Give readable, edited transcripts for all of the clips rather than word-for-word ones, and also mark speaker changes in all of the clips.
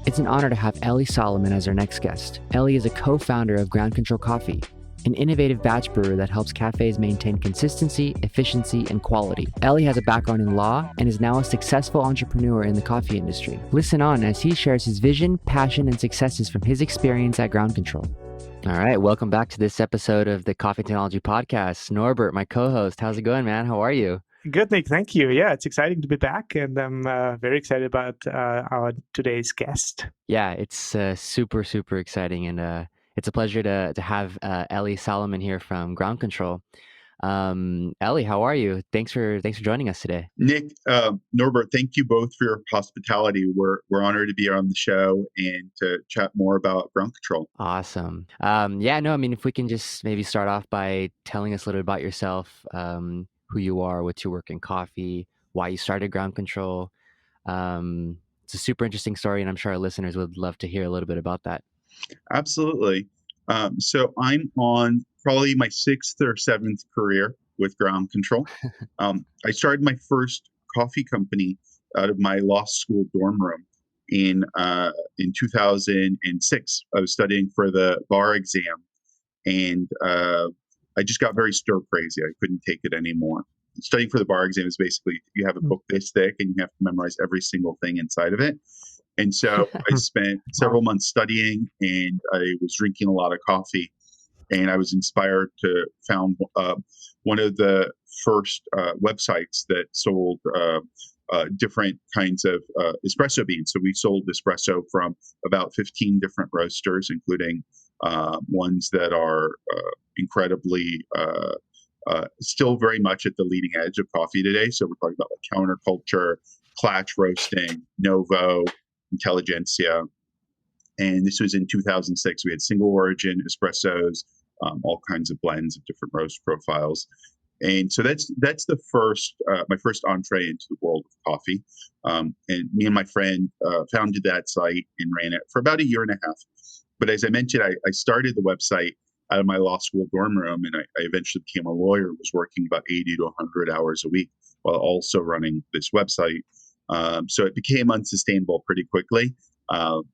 Speaker 1: It's an honor to have Ellie Solomon as our next guest. Ellie is a co-founder of Ground Control Coffee, an innovative batch brewer that helps cafes maintain consistency, efficiency, and quality. Ellie has a background in law and is now a successful entrepreneur in the coffee industry. Listen on as he shares his vision, passion, and successes from his experience at Ground Control. All right, welcome back to this episode of the Coffee Technology Podcast. Norbert, my co-host, how's it going, man? How are you?
Speaker 2: Good, Nick. Thank you. Yeah, it's exciting to be back, and I'm very excited about our today's guest.
Speaker 1: Yeah, it's super exciting, and it's a pleasure to have Ellie Salomon here from Ground Control. Ellie, how are you? Thanks for joining us today.
Speaker 3: Nick, Norbert, thank you both for your hospitality. We're honored to be on the show and to chat more about Ground Control.
Speaker 1: Awesome. If we can just maybe start off by telling us a little bit about yourself, who you are, what you work in coffee, why you started Ground Control. It's a super interesting story, and I'm sure our listeners would love to hear a little bit about that.
Speaker 3: Absolutely. So I'm on probably my 6th or 7th career with Ground Control. I started my first coffee company out of my law school dorm room in 2006. I was studying for the bar exam, and I just got very stir crazy. I couldn't take it anymore. Studying for the bar exam is basically you have a book this thick and you have to memorize every single thing inside of it. And so I spent several months studying, and I was drinking a lot of coffee, and I was inspired to found one of the first websites that sold different kinds of espresso beans. So we sold espresso from about 15 different roasters, including ones that are incredibly still very much at the leading edge of coffee today. So we're talking about like counterculture, Klatch roasting, Novo, Intelligentsia. And this was in 2006. We had single origin espressos, all kinds of blends of different roast profiles. And so that's the first, my first entree into the world of coffee. And me and my friend founded that site and ran it for about a year and a half. But as I mentioned, I started the website out of my law school dorm room, and I eventually became a lawyer, was working about 80 to 100 hours a week while also running this website. So it became unsustainable pretty quickly.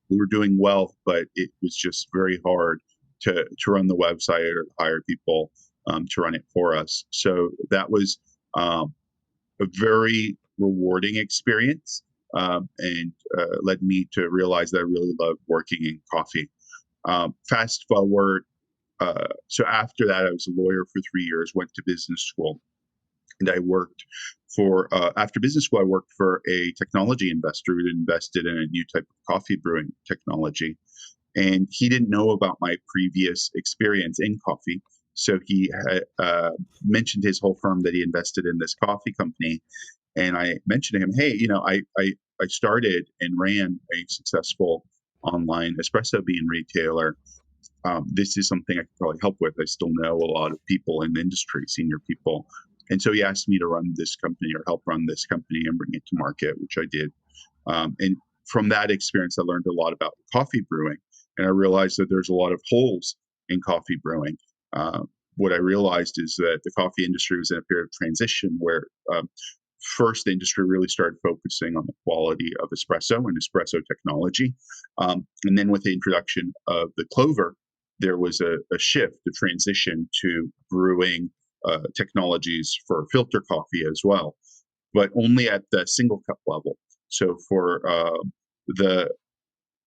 Speaker 3: We were doing well, but it was just very hard to run the website or hire people to run it for us. So that was a very rewarding experience and led me to realize that I really love working in coffee. Fast forward. So after that, I was a lawyer for 3 years, went to business school, and I worked for, after business school, I worked for a technology investor who invested in a new type of coffee brewing technology. And he didn't know about my previous experience in coffee. So he had mentioned his whole firm that he invested in this coffee company. And I mentioned to him, hey, I started and ran a successful online espresso bean retailer. This is something I could probably help with. I still know a lot of people in the industry, senior people. And so he asked me to run this company or help run this company and bring it to market, which I did. And from that experience, I learned a lot about coffee brewing. And I realized that there's a lot of holes in coffee brewing. What I realized is that the coffee industry was in a period of transition where first the industry really started focusing on the quality of espresso and espresso technology. And then with the introduction of the clover, there was a shift, a transition to brewing technologies for filter coffee as well, but only at the single cup level. So for the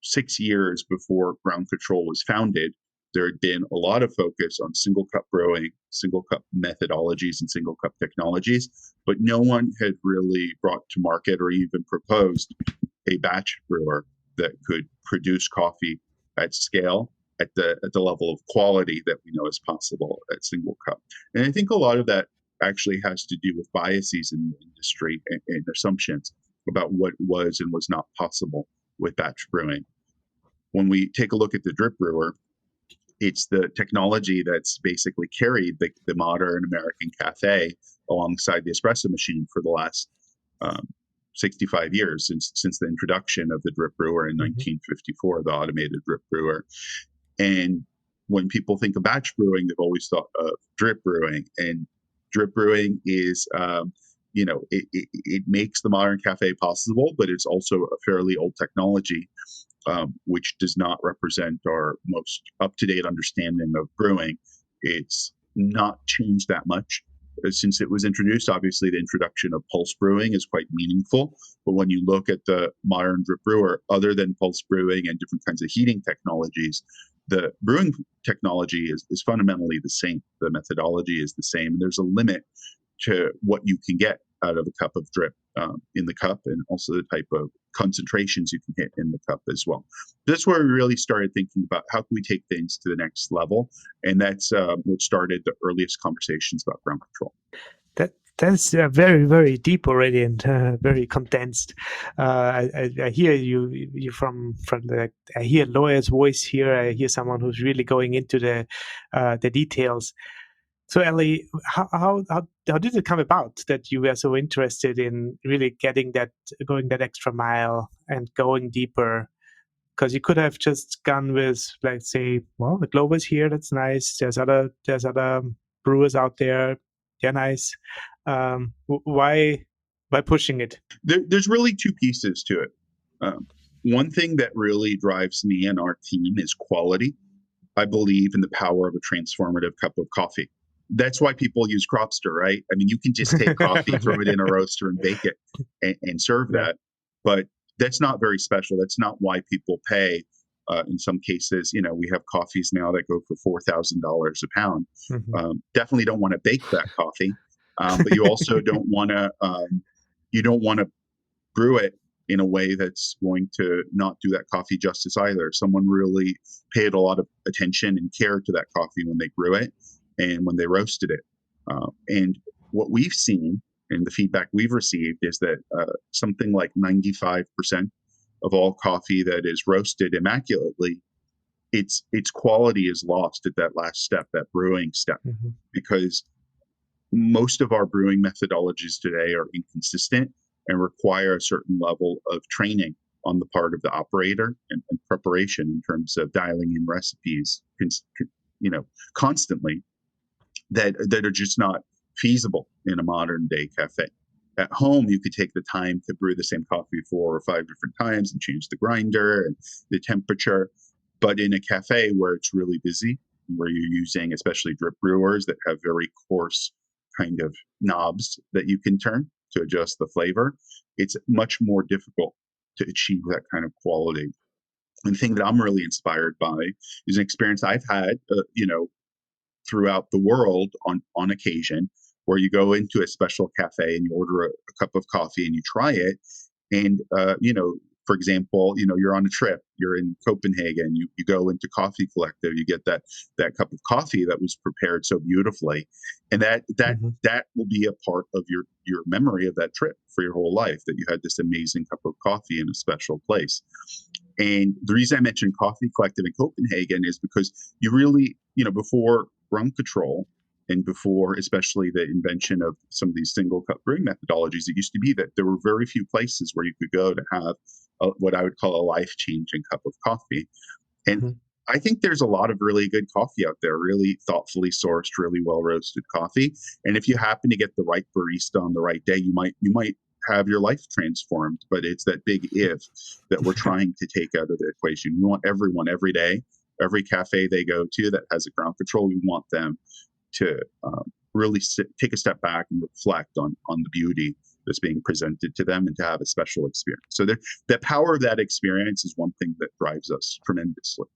Speaker 3: 6 years before Ground Control was founded, there had been a lot of focus on single cup brewing, single cup methodologies, and single cup technologies, but no one had really brought to market or even proposed a batch brewer that could produce coffee at scale at the level of quality that we know is possible at single cup. And I think a lot of that actually has to do with biases in the industry and assumptions about what was and was not possible with batch brewing. When we take a look at the drip brewer, it's the technology that's basically carried the modern American cafe alongside the espresso machine for the last 65 years since the introduction of the drip brewer in 1954, the automated drip brewer. And when people think of batch brewing, they've always thought of drip brewing. And drip brewing is, it makes the modern cafe possible, but it's also a fairly old technology. which does not represent our most up-to-date understanding of brewing. It's not changed that much since it was introduced. Obviously, the introduction of pulse brewing is quite meaningful. But when you look at the modern drip brewer, other than pulse brewing and different kinds of heating technologies, the brewing technology is fundamentally the same. The methodology is the same. There's a limit to what you can get out of a cup of drip in the cup, and also the type of concentrations you can hit in the cup as well. That's where we really started thinking about how can we take things to the next level, and that's what started the earliest conversations about ground control.
Speaker 2: That's very, very deep already, and very condensed. I hear you from the. I hear lawyer's voice here. I hear someone who's really going into the details. So, Ellie, how did it come about that you were so interested in really going that extra mile and going deeper? Because you could have just gone with, like, say, well, the Glover's here, that's nice. There's other brewers out there, they're nice. Why pushing it?
Speaker 3: There's really two pieces to it. One thing that really drives me and our team is quality. I believe in the power of a transformative cup of coffee. That's why people use Cropster, right? I mean, you can just take coffee, throw it in a roaster, and bake it and serve that. But that's not very special. That's not why people pay. In some cases, we have coffees now that go for $4,000 a pound.
Speaker 2: Mm-hmm.
Speaker 3: Definitely don't want to bake that coffee, but you also don't want to brew it in a way that's going to not do that coffee justice either. Someone really paid a lot of attention and care to that coffee when they grew it and when they roasted it. And what we've seen and the feedback we've received is that something like 95% of all coffee that is roasted immaculately, its quality is lost at that last step, that brewing step,
Speaker 2: Mm-hmm.
Speaker 3: because most of our brewing methodologies today are inconsistent and require a certain level of training on the part of the operator and preparation in terms of dialing in recipes, constantly, that are just not feasible in a modern day cafe. At home, you could take the time to brew the same coffee 4 or 5 different times and change the grinder and the temperature. But in a cafe where it's really busy, where you're using especially drip brewers that have very coarse kind of knobs that you can turn to adjust the flavor, it's much more difficult to achieve that kind of quality. And the thing that I'm really inspired by is an experience I've had, throughout the world on occasion, where you go into a special cafe and you order a cup of coffee and you try it. And, for example, you're on a trip, you're in Copenhagen, you go into Coffee Collective, you get that cup of coffee that was prepared so beautifully. And that will be a part of your memory of that trip for your whole life, that you had this amazing cup of coffee in a special place. And the reason I mentioned Coffee Collective in Copenhagen is because you really, before ground control and before especially the invention of some of these single cup brewing methodologies, it used to be that there were very few places where you could go to have what I would call a life-changing cup of coffee. And
Speaker 2: Mm-hmm.
Speaker 3: I think there's a lot of really good coffee out there, really thoughtfully sourced, really well-roasted coffee. And if you happen to get the right barista on the right day, you might have your life transformed. But it's that big if that we're trying to take out of the equation. We want everyone every day, every cafe they go to that has a ground control, we want them to really take a step back and reflect on the beauty that's being presented to them and to have a special experience. So the power of that experience is one thing that drives us tremendously.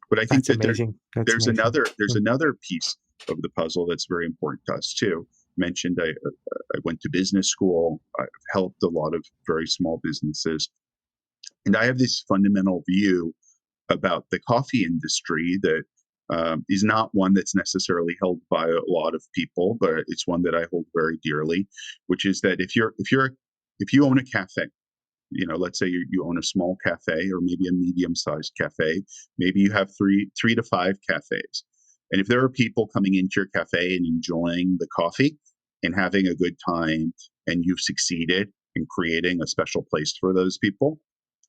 Speaker 3: But I think
Speaker 2: That's
Speaker 3: that
Speaker 2: amazing.
Speaker 3: there's another piece of the puzzle that's very important to us too. Mentioned I went to business school. I've helped a lot of very small businesses, and I have this fundamental view about the coffee industry that is not one that's necessarily held by a lot of people, but it's one that I hold very dearly, which is that if you own a cafe, let's say you own a small cafe or maybe a medium-sized cafe, maybe you have three to 5 cafes. And if there are people coming into your cafe and enjoying the coffee and having a good time, and you've succeeded in creating a special place for those people,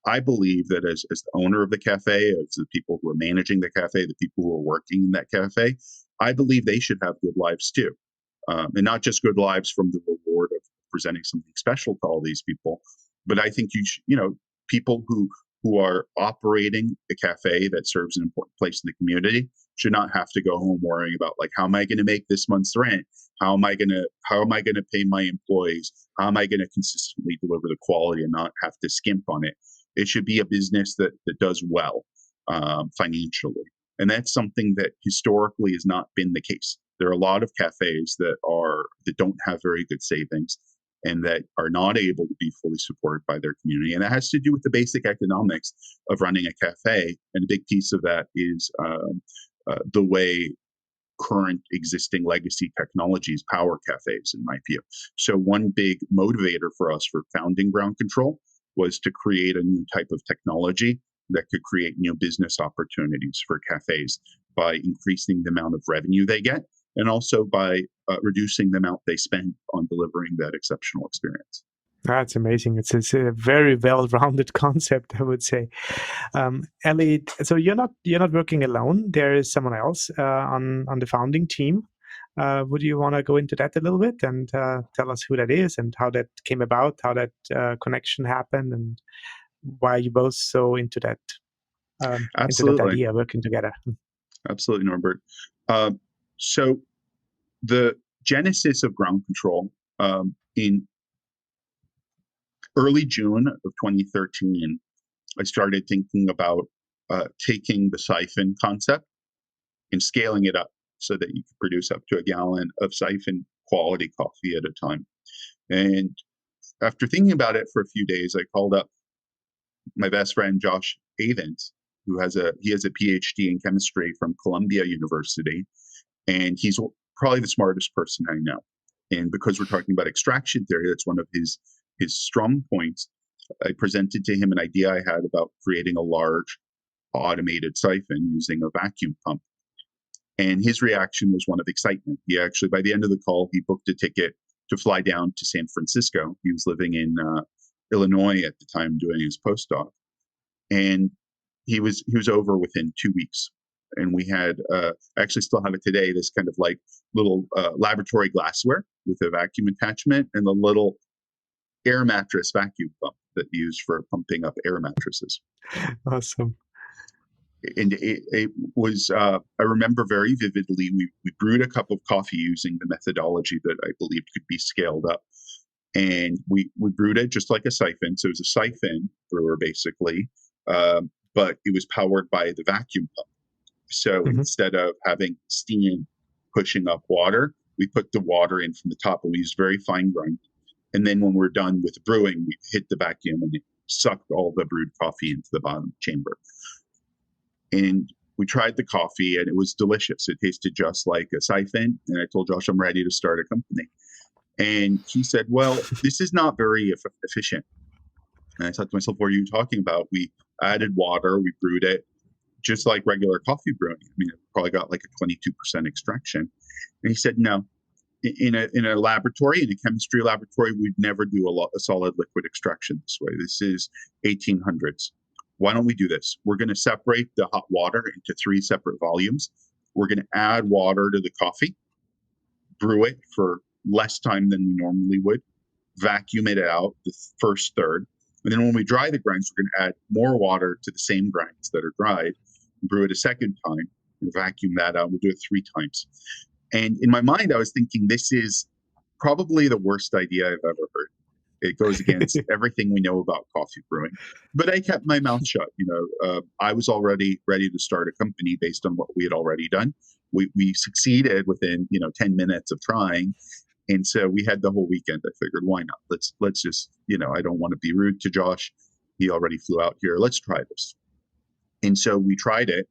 Speaker 3: I believe that as the owner of the cafe, as the people who are managing the cafe, the people who are working in that cafe, I believe they should have good lives too. And not just good lives from the reward of presenting something special to all these people, but I think people who who are operating a cafe that serves an important place in the community should not have to go home worrying about, like, how am I going to make this month's rent? How am I going to pay my employees? How am I going to consistently deliver the quality and not have to skimp on it? It should be a business that does well financially. And that's something that historically has not been the case. There are a lot of cafes that don't have very good savings and that are not able to be fully supported by their community. And that has to do with the basic economics of running a cafe. And a big piece of that is the way current existing legacy technologies power cafes, in my view. So one big motivator for us for founding Ground Control was to create a new type of technology that could create new business opportunities for cafes by increasing the amount of revenue they get and also by reducing the amount they spend on delivering that exceptional experience.
Speaker 2: That's amazing. It's a very well-rounded concept, I would say. Ellie, so you're not working alone. There is someone else on the founding team. Would you want to go into that a little bit and tell us who that is and how that came about, how that connection happened, and why you both so into that idea working together?
Speaker 3: Absolutely, Norbert. So the genesis of Ground Control in early June of 2013, I started thinking about taking the siphon concept and scaling it up so that you could produce up to a gallon of siphon quality coffee at a time. And after thinking about it for a few days, I called up my best friend, Josh Avens, who has a PhD in chemistry from Columbia University. And he's probably the smartest person I know. And because we're talking about extraction theory, that's one of his strong points. I presented to him an idea I had about creating a large automated siphon using a vacuum pump. And his reaction was one of excitement. He actually, by the end of the call, he booked a ticket to fly down to San Francisco. He was living in Illinois at the time doing his postdoc. And he was over within 2 weeks. And we had, I actually still have it today, this kind of like little laboratory glassware with a vacuum attachment and the little air mattress vacuum pump that you use for pumping up air mattresses.
Speaker 2: Awesome.
Speaker 3: And it was, I remember very vividly, we brewed a cup of coffee using the methodology that I believed could be scaled up. And we brewed it just like a siphon. So it was a siphon brewer, basically, but it was powered by the vacuum pump. So instead of having steam pushing up water, we put the water in from the top and we used very fine grind. And then when we're done with the brewing, we hit the vacuum and it sucked all the brewed coffee into the bottom chamber. And we tried the coffee and it was delicious. It tasted just like a siphon. And I told Josh, I'm ready to start a company. And he said, well, this is not very efficient. And I thought to myself, what are you talking about? We added water, we brewed it just like regular coffee brewing. I mean, it probably got like a 22% extraction. And he said, no, in a laboratory, in a chemistry laboratory, we'd never do a solid liquid extraction this way. This is 1800s. Why don't we do this? We're going to separate the hot water into 3 separate volumes. We're going to add water to the coffee, brew it for less time than we normally would, vacuum it out the first third. And then when we dry the grinds, we're going to add more water to the same grinds that are dried, brew it a second time, and vacuum that out. We'll do it 3 times. And in my mind, I was thinking, this is probably the worst idea I've ever heard. It goes against everything we know about coffee brewing. But I kept my mouth shut. I was already ready to start a company based on what we had already done. We succeeded within 10 minutes of trying. And so we had the whole weekend. I figured, why not? Let's just, I don't want to be rude to Josh. He already flew out here. Let's try this. And so we tried it,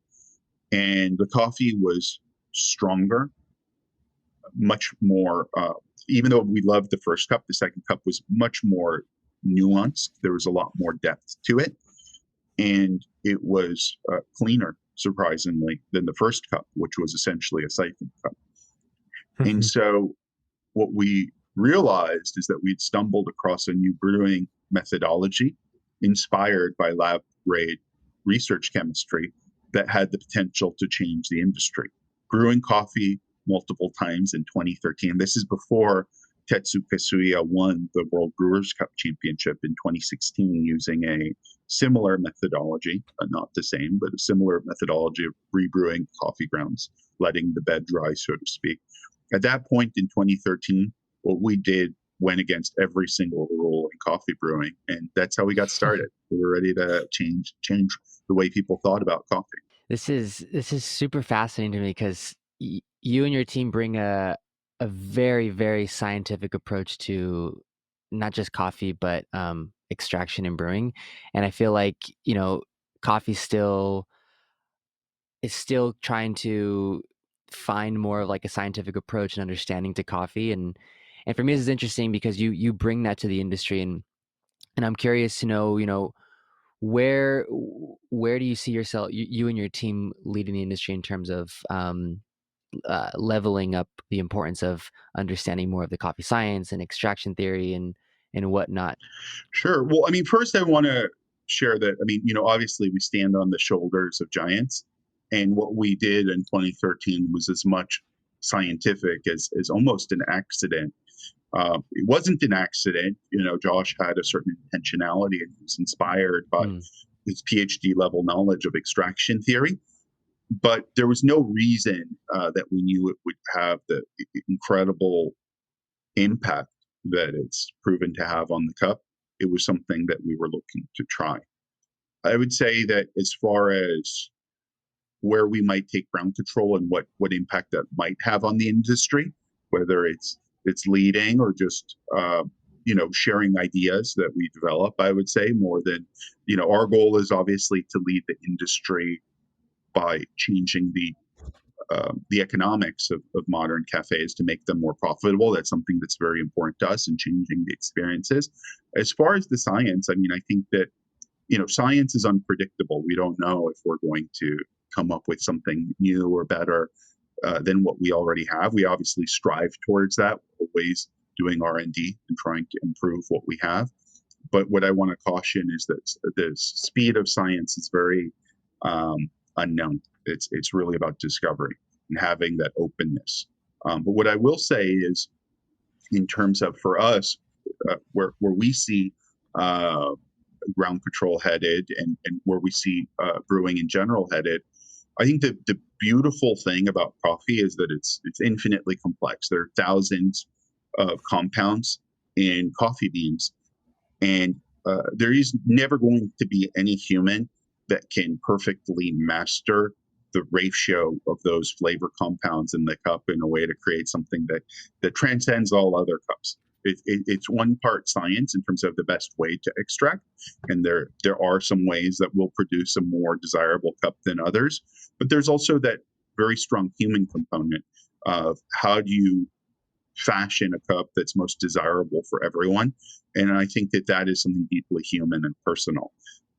Speaker 3: and the coffee was stronger, much more, even though we loved the first cup, the second cup was much more nuanced. There was a lot more depth to it. And it was cleaner, surprisingly, than the first cup, which was essentially a siphon cup. And so what we realized is that we'd stumbled across a new brewing methodology inspired by lab-grade research chemistry that had the potential to change the industry. Brewing coffee multiple times in 2013. This is before Tetsu Kasuya won the World Brewers Cup Championship in 2016 using a similar methodology, not the same, but a similar methodology of rebrewing coffee grounds, letting the bed dry, so to speak. At that point in 2013, what we did went against every single rule in coffee brewing, and that's how we got started. We were ready to change the way people thought about coffee.
Speaker 1: This is super fascinating to me because you and your team bring a very, very scientific approach to not just coffee but extraction and brewing. And I feel like coffee is still trying to find more of like a scientific approach and understanding to coffee. And for me, this is interesting because you bring that to the industry, and I'm curious to know where do you see yourself, you and your team, leading the industry in terms of leveling up the importance of understanding more of the coffee science and extraction theory and whatnot?
Speaker 3: Sure. Well, I mean, first I want to share that, I mean, obviously we stand on the shoulders of giants. And what we did in 2013 was as much scientific as almost an accident. It wasn't an accident. Josh had a certain intentionality and he was inspired by his PhD level knowledge of extraction theory. But there was no reason that we knew it would have the incredible impact that it's proven to have on the cup. It was something that we were looking to try. I would say that as far as where we might take ground control and what impact that might have on the industry, whether it's leading or just sharing ideas that we develop, I would say more than our goal is obviously to lead the industry by changing the economics of modern cafes to make them more profitable. That's something that's very important to us, and changing the experiences. As far as the science, I mean, I think that science is unpredictable. We don't know if we're going to come up with something new or better than what we already have. We obviously strive towards that, always doing R&D and trying to improve what we have. But what I want to caution is that the speed of science is very unknown. It's really about discovery and having that openness. But what I will say is, in terms of for us, where we see ground control headed and where we see brewing in general headed, I think that the beautiful thing about coffee is that it's infinitely complex. There are thousands of compounds in coffee beans, and there is never going to be any human that can perfectly master the ratio of those flavor compounds in the cup in a way to create something that transcends all other cups. It's one part science in terms of the best way to extract, and there are some ways that will produce a more desirable cup than others. But there's also that very strong human component of how do you fashion a cup that's most desirable for everyone. And I think that is something deeply human and personal.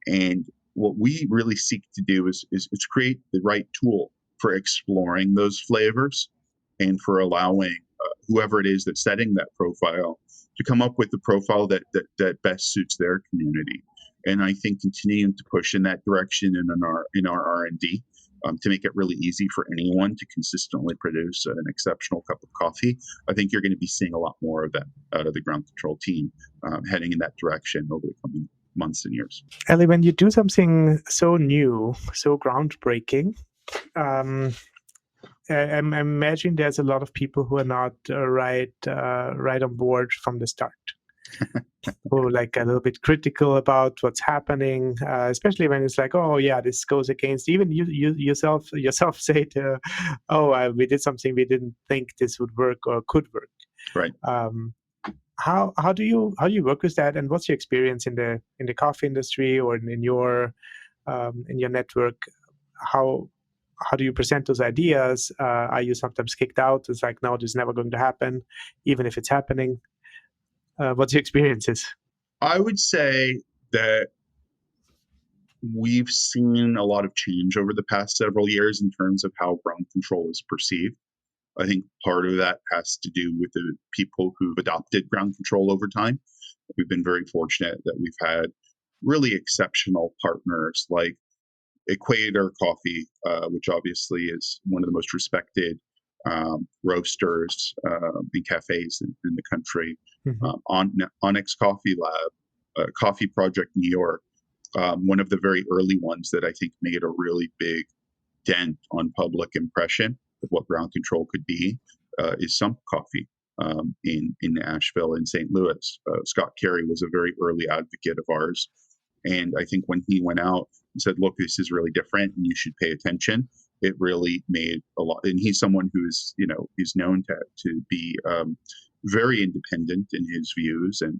Speaker 3: And what we really seek to do is create the right tool for exploring those flavors and for allowing whoever it is that's setting that profile to come up with the profile that best suits their community. And I think continuing to push in that direction in our R&D to make it really easy for anyone to consistently produce an exceptional cup of coffee, I think you're going to be seeing a lot more of that out of the ground control team heading in that direction over the coming months and years.
Speaker 2: Ellie, when you do something so new, so groundbreaking, I imagine there's a lot of people who are not right on board from the start, who are like a little bit critical about what's happening, especially when it's like, oh yeah, this goes against even you yourself say, we did something we didn't think this would work or could work.
Speaker 3: Right.
Speaker 2: How do you work with that, and what's your experience in the coffee industry or in your network? How do you present those ideas? Are you sometimes kicked out? It's like, no, this is never going to happen, even if it's happening. What's your experiences?
Speaker 3: I would say that we've seen a lot of change over the past several years in terms of how ground control is perceived. I think part of that has to do with the people who've adopted ground control over time. We've been very fortunate that we've had really exceptional partners like Equator Coffee, which obviously is one of the most respected roasters and cafes in the country.
Speaker 2: Mm-hmm.
Speaker 3: Onyx Coffee Lab, Coffee Project New York, one of the very early ones that I think made a really big dent on public impression of what ground control could be, is Sump Coffee in Nashville and St. Louis. Scott Carey was a very early advocate of ours. And I think when he went out and said, look, this is really different and you should pay attention, it really made a lot. And he's someone who's, is known to be very independent in his views and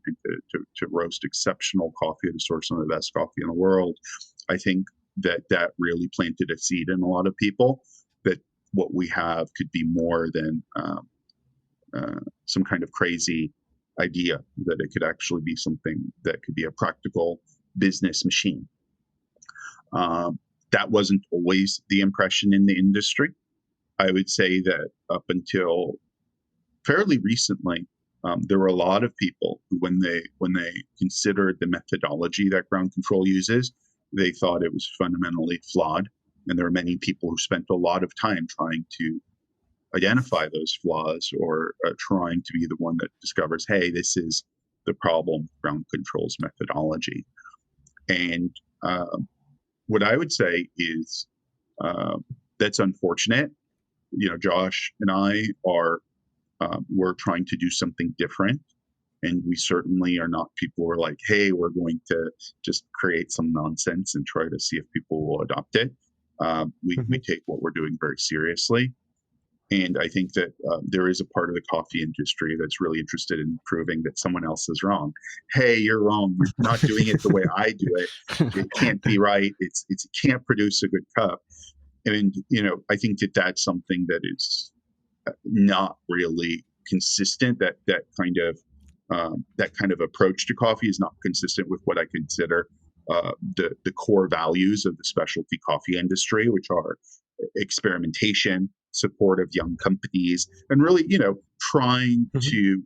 Speaker 3: to roast exceptional coffee, to source some of the best coffee in the world. I think that really planted a seed in a lot of people that what we have could be more than some kind of crazy idea, that it could actually be something that could be a practical business machine. That wasn't always the impression in the industry. I would say that up until fairly recently, there were a lot of people who, when they considered the methodology that ground control uses, they thought it was fundamentally flawed. And there are many people who spent a lot of time trying to identify those flaws, or trying to be the one that discovers, hey, this is the problem with ground control's methodology. And what I would say is that's unfortunate. Josh and I we're trying to do something different. And we certainly are not people who are like, hey, we're going to just create some nonsense and try to see if people will adopt it. We take what we're doing very seriously. And I think that there is a part of the coffee industry that's really interested in proving that someone else is wrong. Hey, you're wrong. You're not doing it the way I do it. It can't be right. It can't produce a good cup. And, I think that that's something that is not really consistent. That kind of approach to coffee is not consistent with what I consider the core values of the specialty coffee industry, which are experimentation, support of young companies, and really, trying to,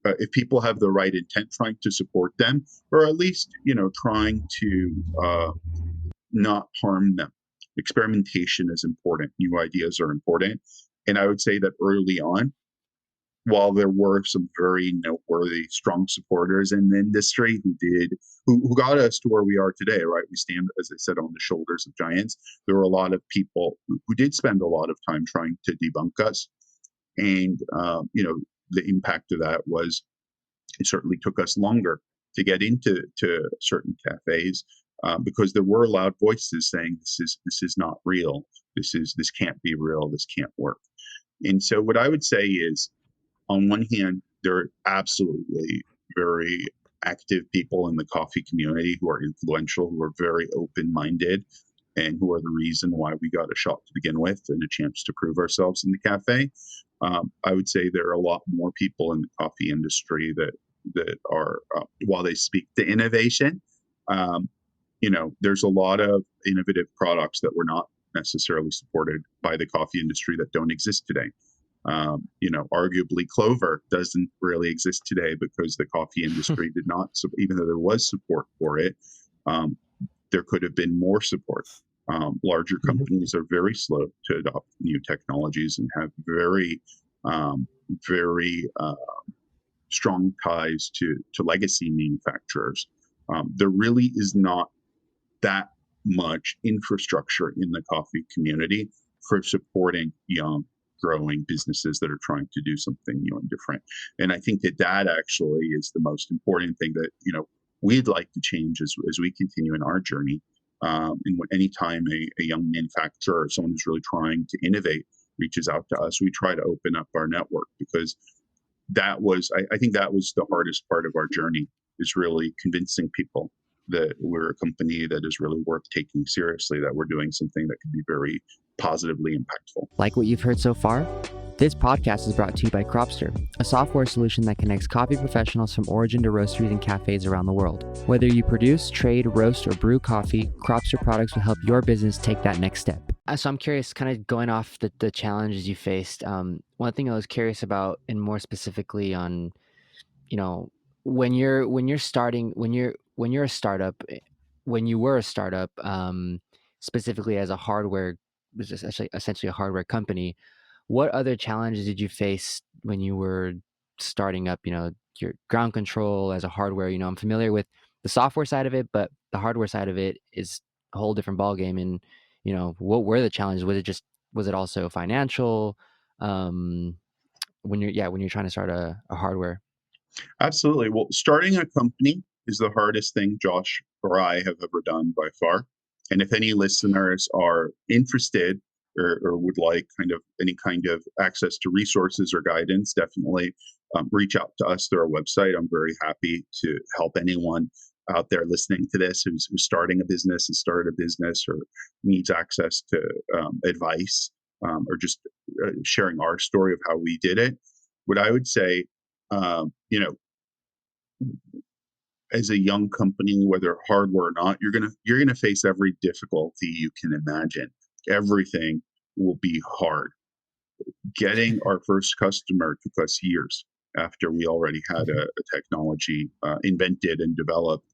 Speaker 3: if people have the right intent, trying to support them, or at least, trying to not harm them. Experimentation is important. New ideas are important. And I would say that early on, while there were some very noteworthy, strong supporters in the industry who got us to where we are today, right? We stand, as I said, on the shoulders of giants. There were a lot of people who did spend a lot of time trying to debunk us. And, the impact of that was it certainly took us longer to get into certain cafes because there were loud voices saying, this is not real. This can't be real. This can't work. And so what I would say is, on one hand, there are absolutely very active people in the coffee community who are influential, who are very open-minded, and who are the reason why we got a shot to begin with and a chance to prove ourselves in the cafe. I would say there are a lot more people in the coffee industry that are, while they speak to innovation, there's a lot of innovative products that were not necessarily supported by the coffee industry that don't exist today. Arguably Clover doesn't really exist today because the coffee industry did not, even though there was support for it, there could have been more support. Larger companies are very slow to adopt new technologies and have very strong ties to legacy manufacturers. There really is not that much infrastructure in the coffee community for supporting young, growing businesses that are trying to do something new and different. And I think that actually is the most important thing that, we'd like to change as we continue in our journey. And anytime a young manufacturer or someone who's really trying to innovate reaches out to us, we try to open up our network, because I think that was the hardest part of our journey, is really convincing people that we're a company that is really worth taking seriously, that we're doing something that could be very positively impactful.
Speaker 1: Like what you've heard so far? This podcast is brought to you by Cropster, a software solution that connects coffee professionals from origin to roasteries and cafes around the world. Whether you produce, trade, roast, or brew coffee, Cropster products will help your business take that next step. So I'm curious, kind of going off the challenges you faced. One thing I was curious about, and more specifically on, when you were a startup, specifically as a hardware, was essentially a hardware company, what other challenges did you face when you were starting up, your ground control as a hardware? I'm familiar with the software side of it, but the hardware side of it is a whole different ballgame. And, what were the challenges? Was it also financial? Um, when you're trying to start a hardware?
Speaker 3: Absolutely. Well, starting a company is the hardest thing Josh or I have ever done by far. And if any listeners are interested or would like any kind of access to resources or guidance, definitely reach out to us through our website. I'm very happy to help anyone out there listening to this who's starting a business, has started a business, or needs access to advice, or just sharing our story of how we did it. What I would say, you know, as a young company, whether hardware or not, you're gonna face every difficulty you can imagine. Everything will be hard. Getting our first customer took us years after we already had a technology invented and developed.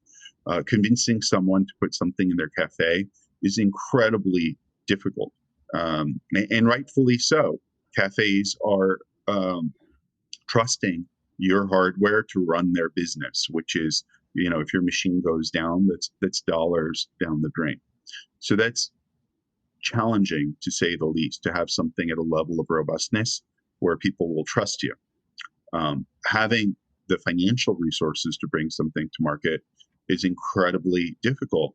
Speaker 3: Convincing someone to put something in their cafe is incredibly difficult, and rightfully so. Cafes are trusting your hardware to run their business, which is, if your machine goes down, that's dollars down the drain. So that's challenging, to say the least, to have something at a level of robustness where people will trust you. Having the financial resources to bring something to market is incredibly difficult,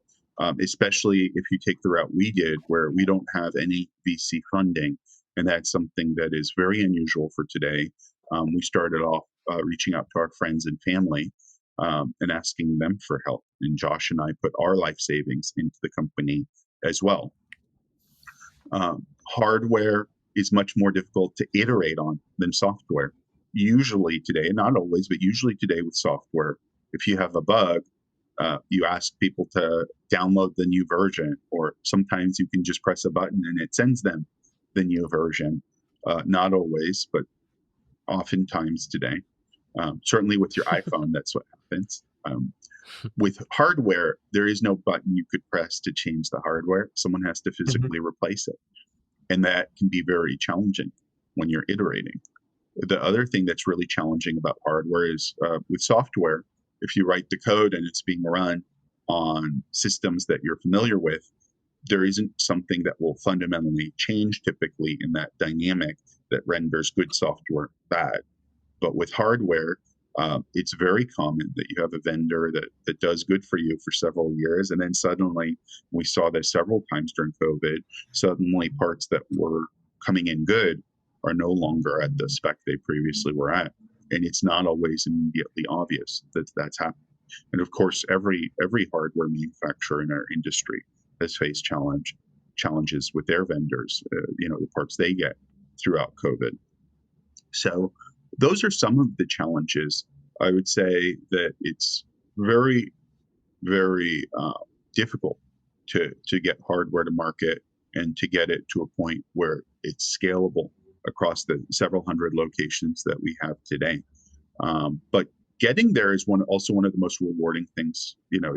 Speaker 3: especially if you take the route we did, where we don't have any VC funding. And that's something that is very unusual for today. We started off reaching out to our friends and family, and asking them for help. And Josh and I put our life savings into the company as well. Hardware is much more difficult to iterate on than software. Usually today, not always, but usually today with software, if you have a bug, you ask people to download the new version, or sometimes you can just press a button and it sends them the new version. Not always, but oftentimes today. Certainly with your iPhone, that's what happens. With hardware, there is no button you could press to change the hardware. Someone has to physically replace it. And that can be very challenging when you're iterating. The other thing that's really challenging about hardware is, with software, if you write the code and it's being run on systems that you're familiar with, there isn't something that will fundamentally change typically in that dynamic that renders good software bad. But with hardware, it's very common that you have a vendor that does good for you for several years, and then suddenly, we saw this several times during COVID, suddenly parts that were coming in good are no longer at the spec they previously were at. And it's not always immediately obvious that that's happening. And of course, every hardware manufacturer in our industry has faced challenges with their vendors, the parts they get throughout COVID. So those are some of the challenges. I would say that it's very, very difficult to get hardware to market and to get it to a point where it's scalable across the several hundred locations that we have today. But getting there is also one of the most rewarding things. I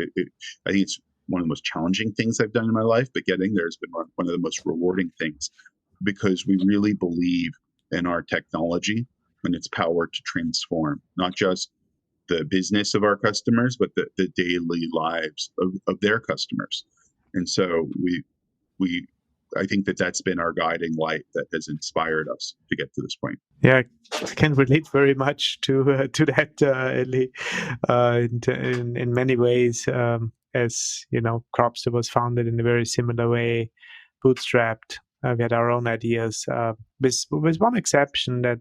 Speaker 3: think it's one of the most challenging things I've done in my life, but getting there has been one of the most rewarding things, because we really believe in our technology and its power to transform not just the business of our customers, but the daily lives of their customers. And so I think that's been our guiding light that has inspired us to get to this point.
Speaker 2: Yeah, I can relate very much to that, Ellie, in many ways. As you know, Cropster was founded in a very similar way, bootstrapped. We had our own ideas, with one exception, that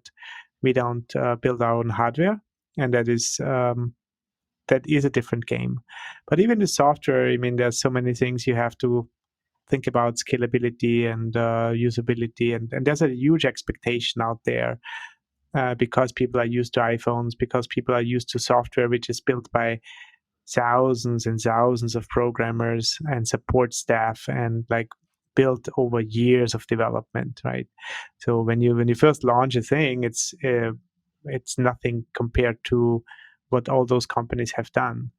Speaker 2: we don't build our own hardware, and that is a different game. But even the software, I mean, there's so many things you have to think about: scalability and usability, and there's a huge expectation out there, because people are used to iPhones, because people are used to software which is built by thousands and thousands of programmers and support staff, and like built over years of development, right? So when you first launch a thing, it's nothing compared to what all those companies have done.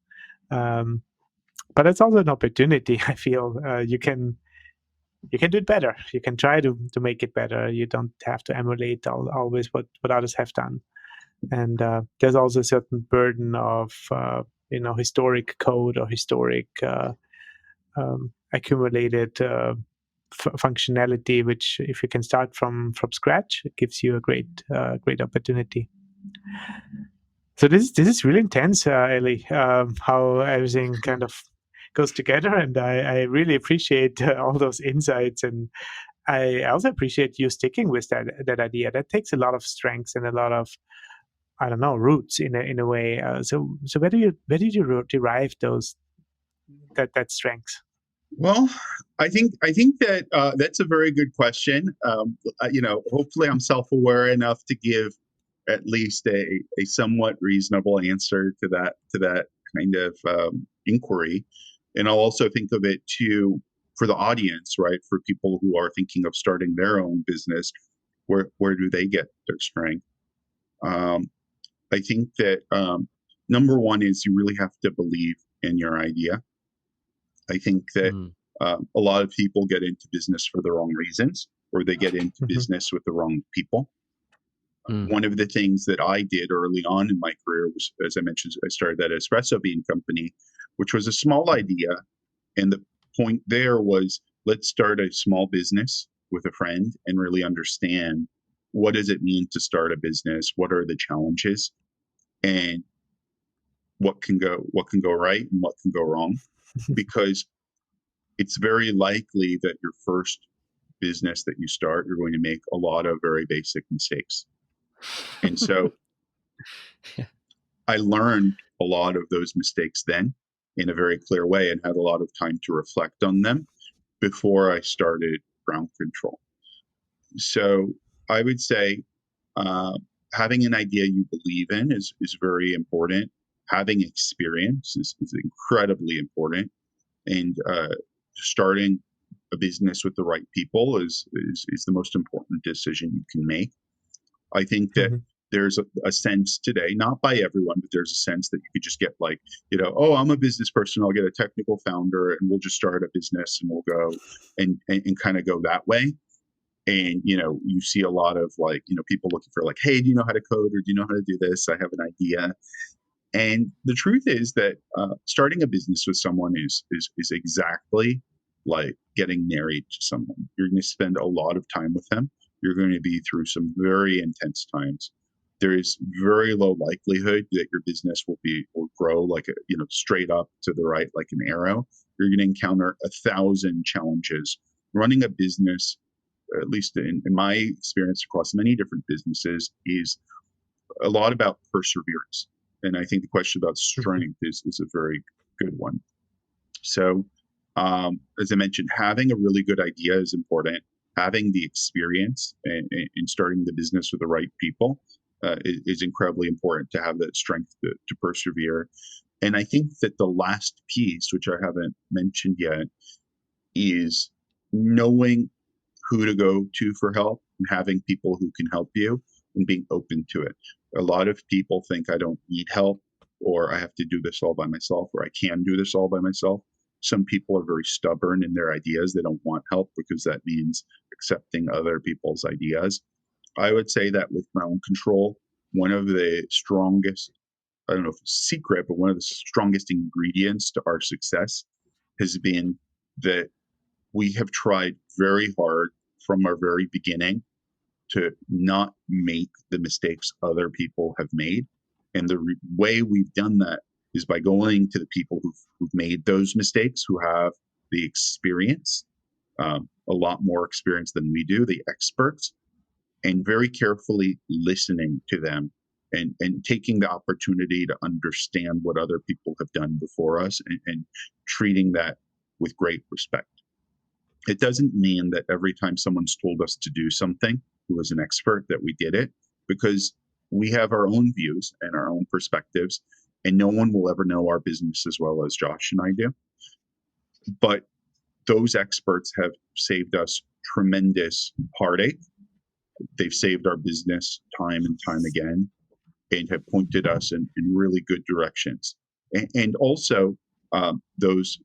Speaker 2: But it's also an opportunity. I feel you can you can do it better. You can try to make it better. You don't have to emulate always what others have done. And there's also a certain burden of historic code or historic accumulated functionality, which if you can start from scratch, it gives you a great opportunity. So this is really intense, Ellie, how everything kind of goes together, and I really appreciate all those insights, and I also appreciate you sticking with that idea. That takes a lot of strength and a lot of, I don't know, roots in a way. So where did you derive that strength?
Speaker 3: Well, I think that that's a very good question. Hopefully I'm self-aware enough to give at least a somewhat reasonable answer to that kind of inquiry, and I'll also think of it too for the audience, right? For people who are thinking of starting their own business, where do they get their strength? I think that number one is you really have to believe in your idea. I think that a lot of people get into business for the wrong reasons, or they get into business with the wrong people. One of the things that I did early on in my career was, as I mentioned, I started that espresso bean company, which was a small idea. And the point there was, let's start a small business with a friend and really understand what does it mean to start a business? What are the challenges? And what can go right and what can go wrong? Because it's very likely that your first business that you start, you're going to make a lot of very basic mistakes. And so I learned a lot of those mistakes then in a very clear way and had a lot of time to reflect on them before I started Ground Control. So I would say having an idea you believe in is very important. Having experience is incredibly important. And starting a business with the right people is the most important decision you can make. I think that there's a sense today, not by everyone, but there's a sense that you could just get like, oh, I'm a business person, I'll get a technical founder and we'll just start a business and we'll go and kind of go that way. And, you see a lot of like, people looking for like, hey, do you know how to code, or do you know how to do this? I have an idea. And the truth is that starting a business with someone is exactly like getting married to someone. You're going to spend a lot of time with them. You're going to be through some very intense times. There is very low likelihood that your business will grow like straight up to the right, like an arrow. You're going to encounter 1,000 challenges. Running a business, at least in my experience across many different businesses, is a lot about perseverance. And I think the question about strength is a very good one. So, as I mentioned, having a really good idea is important. Having the experience in starting the business with the right people is incredibly important to have that strength to persevere. And I think that the last piece, which I haven't mentioned yet, is knowing who to go to for help and having people who can help you and being open to it. A lot of people think I don't need help, or I have to do this all by myself, or I can do this all by myself. Some people are very stubborn in their ideas. They don't want help because that means accepting other people's ideas. I would say that with Ground Control, one of the strongest, I don't know if it's secret, but one of the strongest ingredients to our success has been that we have tried very hard from our very beginning to not make the mistakes other people have made. And the way we've done that is by going to the people who've made those mistakes, who have the experience, a lot more experience than we do, the experts, and very carefully listening to them and taking the opportunity to understand what other people have done before us and treating that with great respect. It doesn't mean that every time someone's told us to do something who is an expert that we did it, because we have our own views and our own perspectives, and no one will ever know our business as well as Josh and I do. But those experts have saved us tremendous heartache. They've saved our business time and time again and have pointed us in really good directions. And also those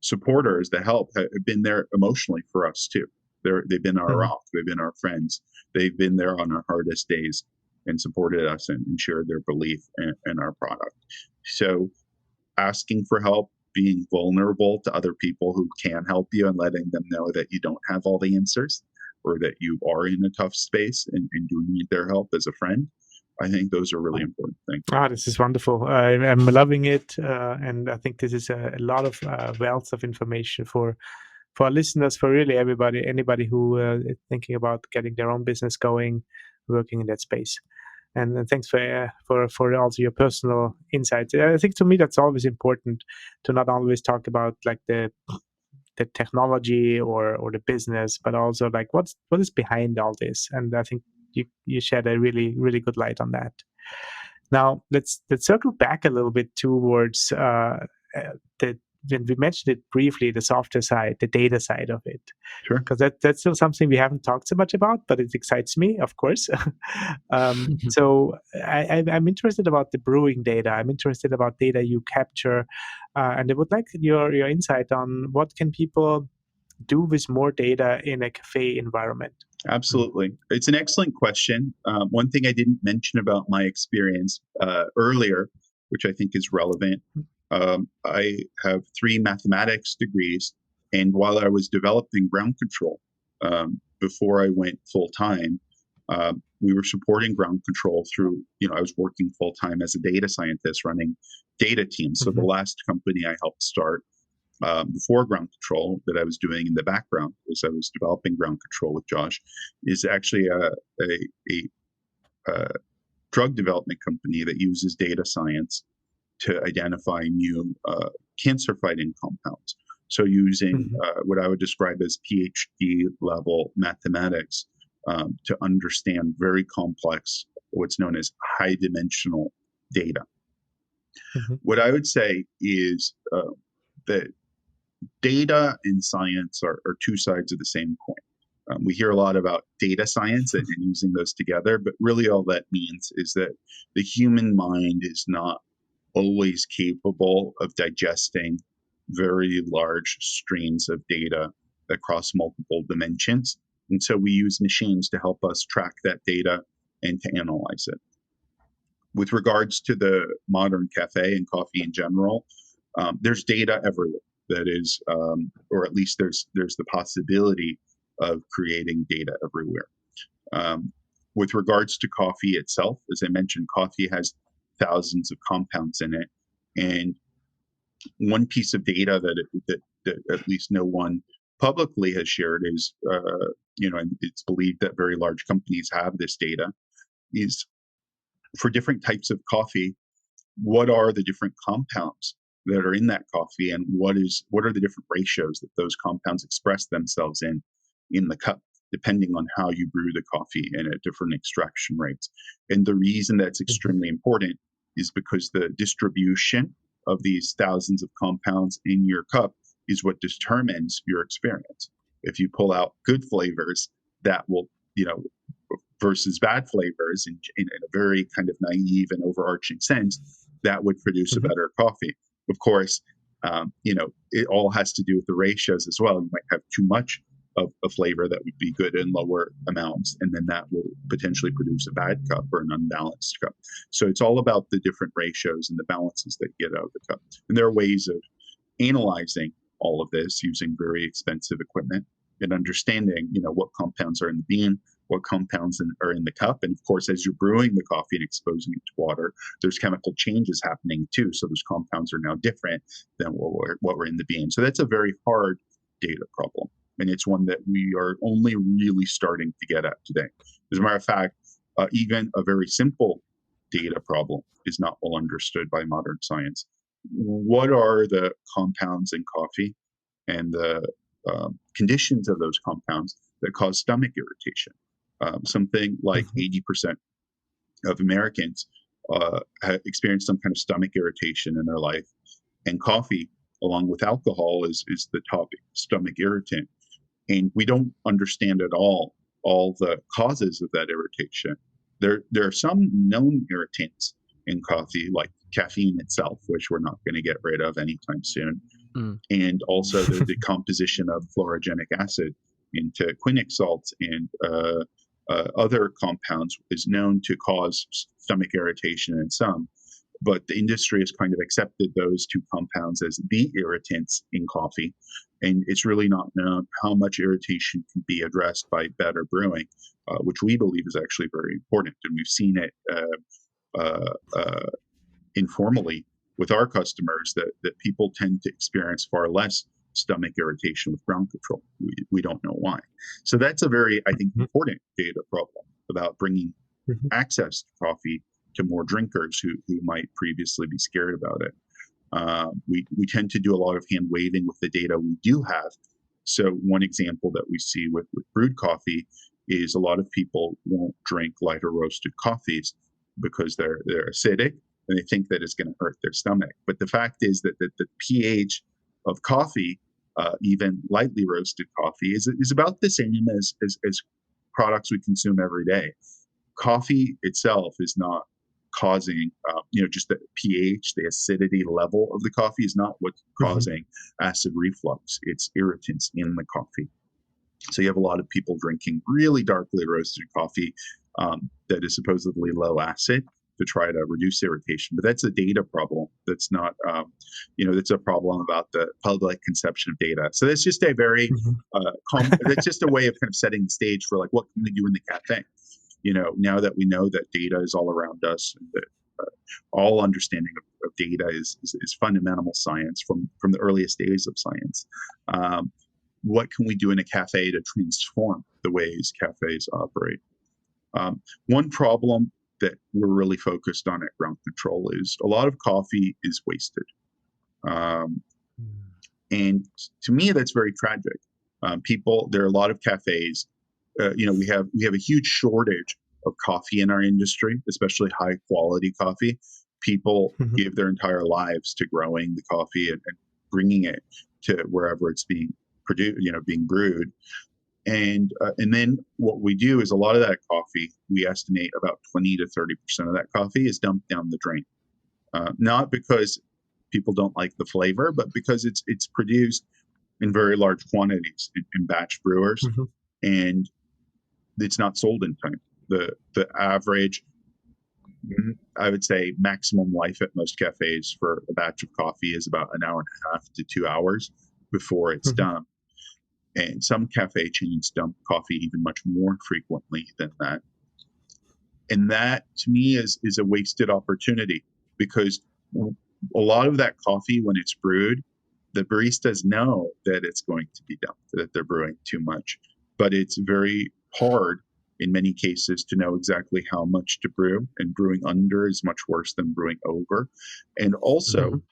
Speaker 3: supporters, the help, have been there emotionally for us too. They've been our rock. They've been our friends. They've been there on our hardest days and supported us and shared their belief in our product. So asking for help, being vulnerable to other people who can help you and letting them know that you don't have all the answers or that you are in a tough space and do need their help as a friend. I think those are really important things.
Speaker 2: This is wonderful. I'm loving it. And I think this is a lot of wealth of information for our listeners, for really anybody who is thinking about getting their own business going, working in that space. And thanks for also your personal insights. I think to me that's always important to not always talk about like the technology or the business, but also like what is behind all this. And I think you shed a really, really good light on that. Now let's circle back a little bit towards when we mentioned it briefly, the software side, the data side of it.
Speaker 3: Sure.
Speaker 2: Because that's still something we haven't talked so much about, but it excites me, of course. So I'm interested about the brewing data. I'm interested about data you capture, and I would like your insight on what can people do with more data in a cafe environment.
Speaker 3: Absolutely. It's an excellent question. One thing I didn't mention about my experience earlier, which I think is relevant, I have 3 mathematics degrees, and while I was developing ground control, before I went full-time, we were supporting ground control through, I was working full-time as a data scientist running data teams. So the last company I helped start before ground control that I was doing in the background as I was developing ground control with Josh is actually a drug development company that uses data science to identify new cancer-fighting compounds. So using what I would describe as PhD level mathematics to understand very complex, what's known as high-dimensional data. What I would say is that data and science are 2 sides of the same coin. We hear a lot about data science and using those together, but really all that means is that the human mind is not always capable of digesting very large streams of data across multiple dimensions. And so we use machines to help us track that data and to analyze it. With regards to the modern cafe and coffee in general, there's data everywhere that is, or at least there's the possibility of creating data everywhere. With regards to coffee itself, as I mentioned, coffee has thousands of compounds in it. And one piece of data that at least no one publicly has shared is, and it's believed that very large companies have this data, is for different types of coffee, what are the different compounds that are in that coffee, and what are the different ratios that those compounds express themselves in the cup, depending on how you brew the coffee and at different extraction rates. And the reason that's extremely important is because the distribution of these thousands of compounds in your cup is what determines your experience. If you pull out good flavors, that will, versus bad flavors in a very kind of naive and overarching sense, that would produce a better coffee. Of course, it all has to do with the ratios as well. You might have too much of a flavor that would be good in lower amounts, and then that will potentially produce a bad cup or an unbalanced cup. So it's all about the different ratios and the balances that you get out of the cup. And there are ways of analyzing all of this using very expensive equipment and understanding, what compounds are in the bean, what compounds are in the cup. And of course, as you're brewing the coffee and exposing it to water, there's chemical changes happening too. So those compounds are now different than what were in the bean. So that's a very hard data problem. And it's one that we are only really starting to get at today. As a matter of fact, even a very simple data problem is not well understood by modern science. What are the compounds in coffee and the conditions of those compounds that cause stomach irritation? Something like 80% of Americans have experienced some kind of stomach irritation in their life. And coffee, along with alcohol, is the top stomach irritant. And we don't understand at all the causes of that irritation. There are some known irritants in coffee, like caffeine itself, which we're not going to get rid of anytime soon. and also the composition of fluorogenic acid into quinic salts and other compounds is known to cause stomach irritation in some. But the industry has kind of accepted those two compounds as the irritants in coffee. And it's really not known how much irritation can be addressed by better brewing, which we believe is actually very important. And we've seen it informally with our customers that people tend to experience far less stomach irritation with ground control. We don't know why. So that's a very, I think, important data problem about bringing access to coffee to more drinkers who might previously be scared about it. We tend to do a lot of hand waving with the data we do have. So one example that we see with brewed coffee is a lot of people won't drink lighter roasted coffees because they're acidic and they think that it's going to hurt their stomach. But the fact is that the pH of coffee, even lightly roasted coffee, is about the same as products we consume every day. Coffee itself is not causing, just the pH, the acidity level of the coffee is not what's causing acid reflux. It's irritants in the coffee. So you have a lot of people drinking really darkly roasted coffee that is supposedly low acid to try to reduce irritation. But that's a data problem. That's not, that's a problem about the public conception of data. So that's just a very, that's just a way of kind of setting the stage for like, what can we do in the cafe? Now that we know that data is all around us, and that all understanding of data is fundamental science from the earliest days of science. What can we do in a cafe to transform the ways cafes operate? One problem that we're really focused on at Ground Control is a lot of coffee is wasted. And to me, that's very tragic. There are a lot of cafes, we have a huge shortage of coffee in our industry, especially high quality coffee. People give their entire lives to growing the coffee and bringing it to wherever it's being produced, being brewed. And then what we do is a lot of that coffee, we estimate about 20 to 30% of that coffee is dumped down the drain. Not because people don't like the flavor, but because it's produced in very large quantities in batch brewers, and it's not sold in time. The average, I would say, maximum life at most cafes for a batch of coffee is about an hour and a half to 2 hours before it's done. And some cafe chains dump coffee even much more frequently than that. And that, to me, is a wasted opportunity, because a lot of that coffee, when it's brewed, the baristas know that it's going to be dumped, that they're brewing too much. But it's very hard in many cases to know exactly how much to brew, and brewing under is much worse than brewing over. And also,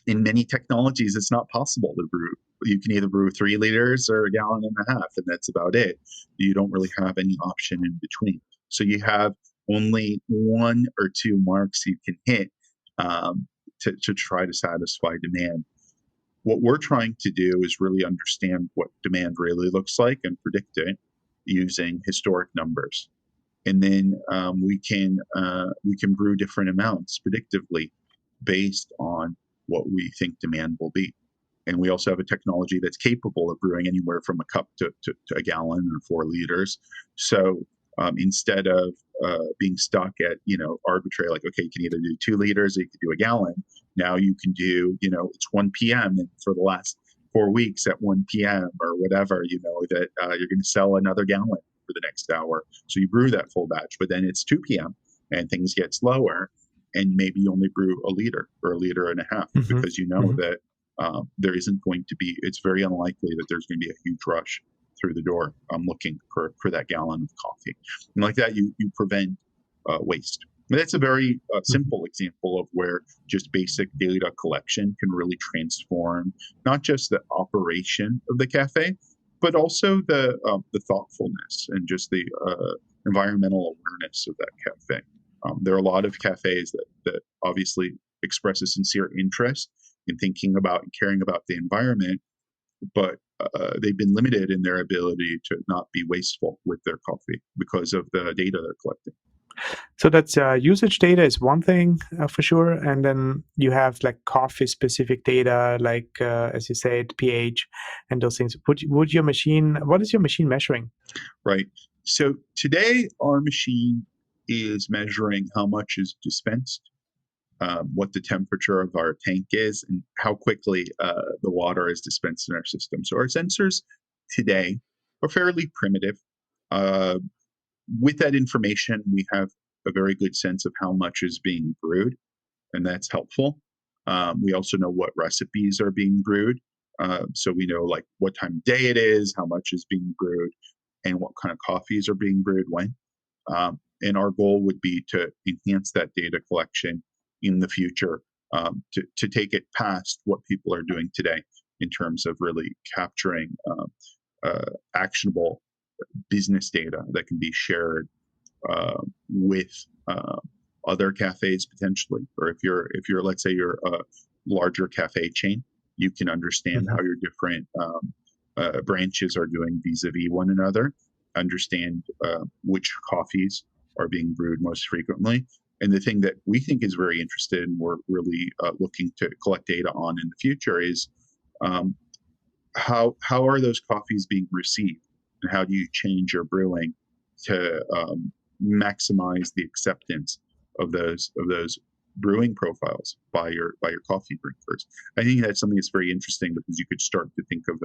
Speaker 3: in many technologies, it's not possible to brew. You can either brew 3 liters or 1.5 gallons, and that's about it. You don't really have any option in between. So you have only 1 or 2 marks you can hit to try to satisfy demand. What we're trying to do is really understand what demand really looks like and predict it using historic numbers. And then we can brew different amounts predictively based on what we think demand will be. And we also have a technology that's capable of brewing anywhere from a cup to 1 gallon or 4 liters. So instead of being stuck at, arbitrary, like, okay, you can either do 2 liters or you can do 1 gallon. Now you can do, it's 1 p.m. and for the last 4 weeks at 1 p.m. or whatever, that you're going to sell another gallon for the next hour. So you brew that full batch, but then it's 2 p.m. and things get slower, and maybe you only brew 1 liter or 1.5 liters because that there isn't going to be, it's very unlikely that there's going to be a huge rush through the door looking for that gallon of coffee. And like that, you prevent waste. And that's a very simple example of where just basic data collection can really transform not just the operation of the cafe, but also the thoughtfulness and just the environmental awareness of that cafe. There are a lot of cafes that obviously express a sincere interest in thinking about and caring about the environment, but they've been limited in their ability to not be wasteful with their coffee because of the data they're collecting.
Speaker 2: So that's usage data is one thing for sure, and then you have like coffee specific data, like as you said, pH and those things. What is your machine measuring?
Speaker 3: Right. So today our machine is measuring how much is dispensed, what the temperature of our tank is, and how quickly the water is dispensed in our system. So our sensors today are fairly primitive. Uh, with that information, we have a very good sense of how much is being brewed, and that's helpful. We also know what recipes are being brewed. So we know like what time of day it is, how much is being brewed, and what kind of coffees are being brewed when. And our goal would be to enhance that data collection in the future, to take it past what people are doing today in terms of really capturing actionable business data that can be shared with other cafes potentially. Or if you're let's say you're a larger cafe chain, you can understand how your different branches are doing vis-a-vis one another, understand which coffees are being brewed most frequently. And the thing that we think is very interesting, and we're really looking to collect data on in the future, is how are those coffees being received, and how do you change your brewing to maximize the acceptance of those brewing profiles by your coffee drinkers. I think that's something that's very interesting, because you could start to think of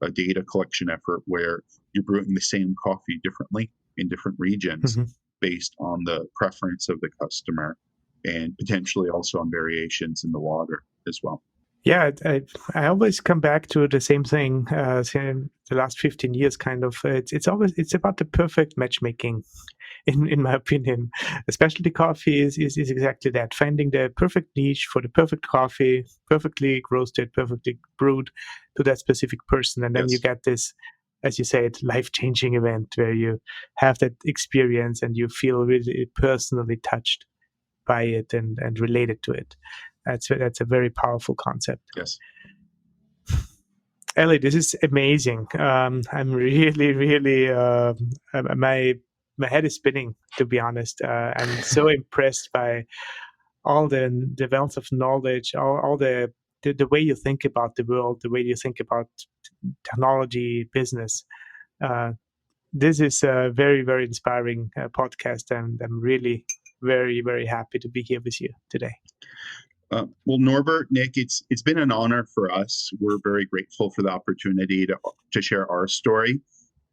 Speaker 3: a data collection effort where you're brewing the same coffee differently in different regions based on the preference of the customer, and potentially also on variations in the water as well.
Speaker 2: Yeah, I always come back to the same thing. The last 15 years, kind of. It's about the perfect matchmaking, in my opinion. Specialty coffee is exactly that: finding the perfect niche for the perfect coffee, perfectly roasted, perfectly brewed to that specific person, and then you get this, as you said, life-changing event where you have that experience and you feel really personally touched by it and related to it. That's a very powerful concept.
Speaker 3: Yes.
Speaker 2: Ellie, this is amazing. I'm really my head is spinning, to be honest. I'm so impressed by all the wealth of knowledge, all the way you think about the world, the way you think about technology, business. This is a very inspiring podcast, and I'm really very happy to be here with you today.
Speaker 3: Well, Norbert, Nick, it's been an honor for us. We're very grateful for the opportunity to share our story,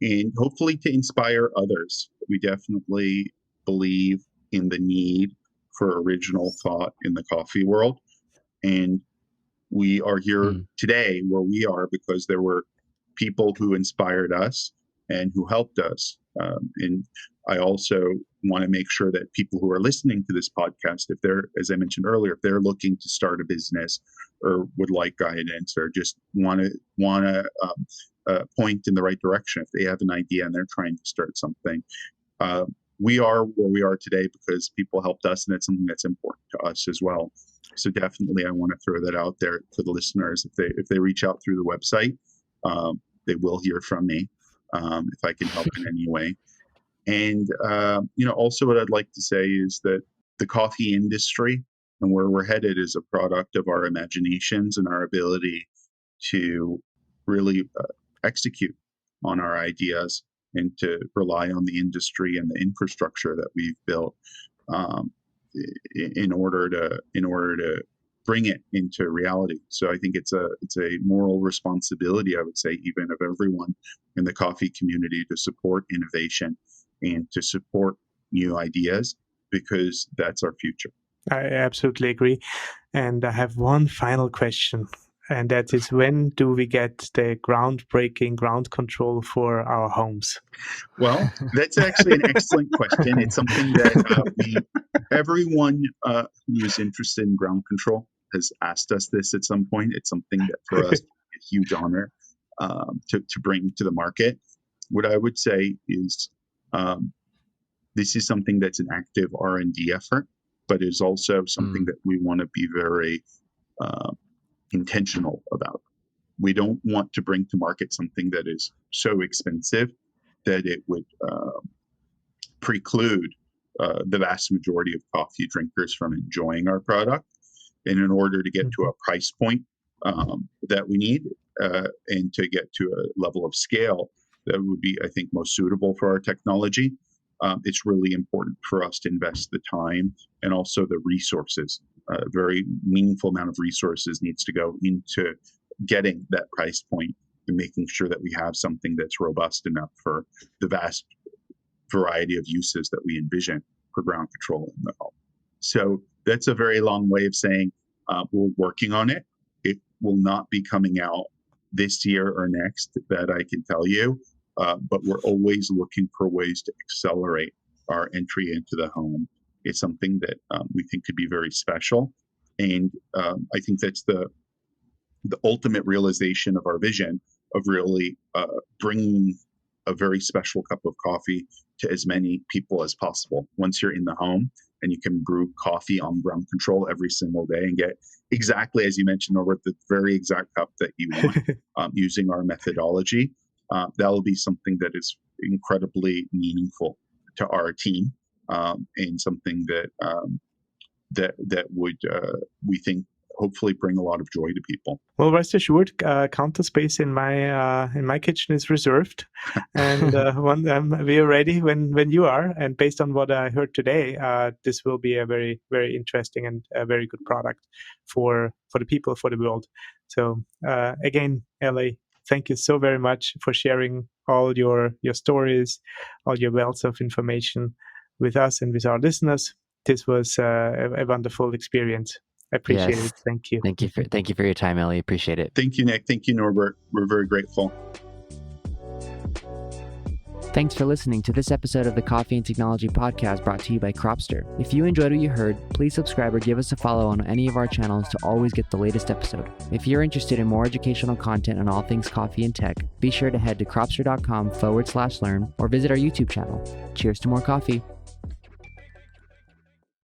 Speaker 3: and hopefully to inspire others. We definitely believe in the need for original thought in the coffee world, and we are here today where we are because there were people who inspired us and who helped us. And I also want to make sure that people who are listening to this podcast, if they're, as I mentioned earlier, if they're looking to start a business or would like guidance or just want to point in the right direction, if they have an idea and they're trying to start something, we are where we are today because people helped us, and it's something that's important to us as well. So definitely, I want to throw that out there for the listeners. If they reach out through the website, they will hear from me if I can help in any way. And also what I'd like to say is that the coffee industry and where we're headed is a product of our imaginations and our ability to really execute on our ideas and to rely on the industry and the infrastructure that we've built in order to bring it into reality. So I think it's a moral responsibility, I would say, even of everyone in the coffee community to support innovation and to support new ideas, because that's our future.
Speaker 2: I absolutely agree. And I have one final question, and that is, when do we get the groundbreaking ground control for our homes?
Speaker 3: Well, that's actually an excellent question. It's something that everyone who's interested in ground control has asked us this at some point. It's something that for us is a huge honor to bring to the market. What I would say is this is something that's an active R&D effort, but is also something that we want to be very intentional about. We don't want to bring to market something that is so expensive that it would preclude the vast majority of coffee drinkers from enjoying our product. And in order to get to a price point that we need and to get to a level of scale that would be, I think, most suitable for our technology, it's really important for us to invest the time and also the resources. A very meaningful amount of resources needs to go into getting that price point and making sure that we have something that's robust enough for the vast variety of uses that we envision for ground control in the home. So that's a very long way of saying we're working on it. It will not be coming out this year or next, that I can tell you, but we're always looking for ways to accelerate our entry into the home. It's something that we think could be very special. And I think that's the ultimate realization of our vision of really bringing a very special cup of coffee to as many people as possible. Once you're in the home and you can brew coffee on ground control every single day and get exactly, as you mentioned, Norbert, the very exact cup that you want using our methodology, that'll be something that is incredibly meaningful to our team and something that would, we think, hopefully bring a lot of joy to people.
Speaker 2: Well, rest assured, counter space in my kitchen is reserved, and we are ready when you are. And based on what I heard today, this will be a very, very interesting and a very good product for the people, for the world. So again, Ellie, thank you so very much for sharing all your stories, all your wealth of information with us and with our listeners. This was a wonderful experience. I appreciate it. Thank you.
Speaker 1: Thank you for your time, Ellie. Appreciate it.
Speaker 3: Thank you, Nick. Thank you, Norbert. We're very grateful.
Speaker 1: Thanks for listening to this episode of the Coffee and Technology Podcast brought to you by Cropster. If you enjoyed what you heard, please subscribe or give us a follow on any of our channels to always get the latest episode. If you're interested in more educational content on all things coffee and tech, be sure to head to cropster.com/learn or visit our YouTube channel. Cheers to more coffee.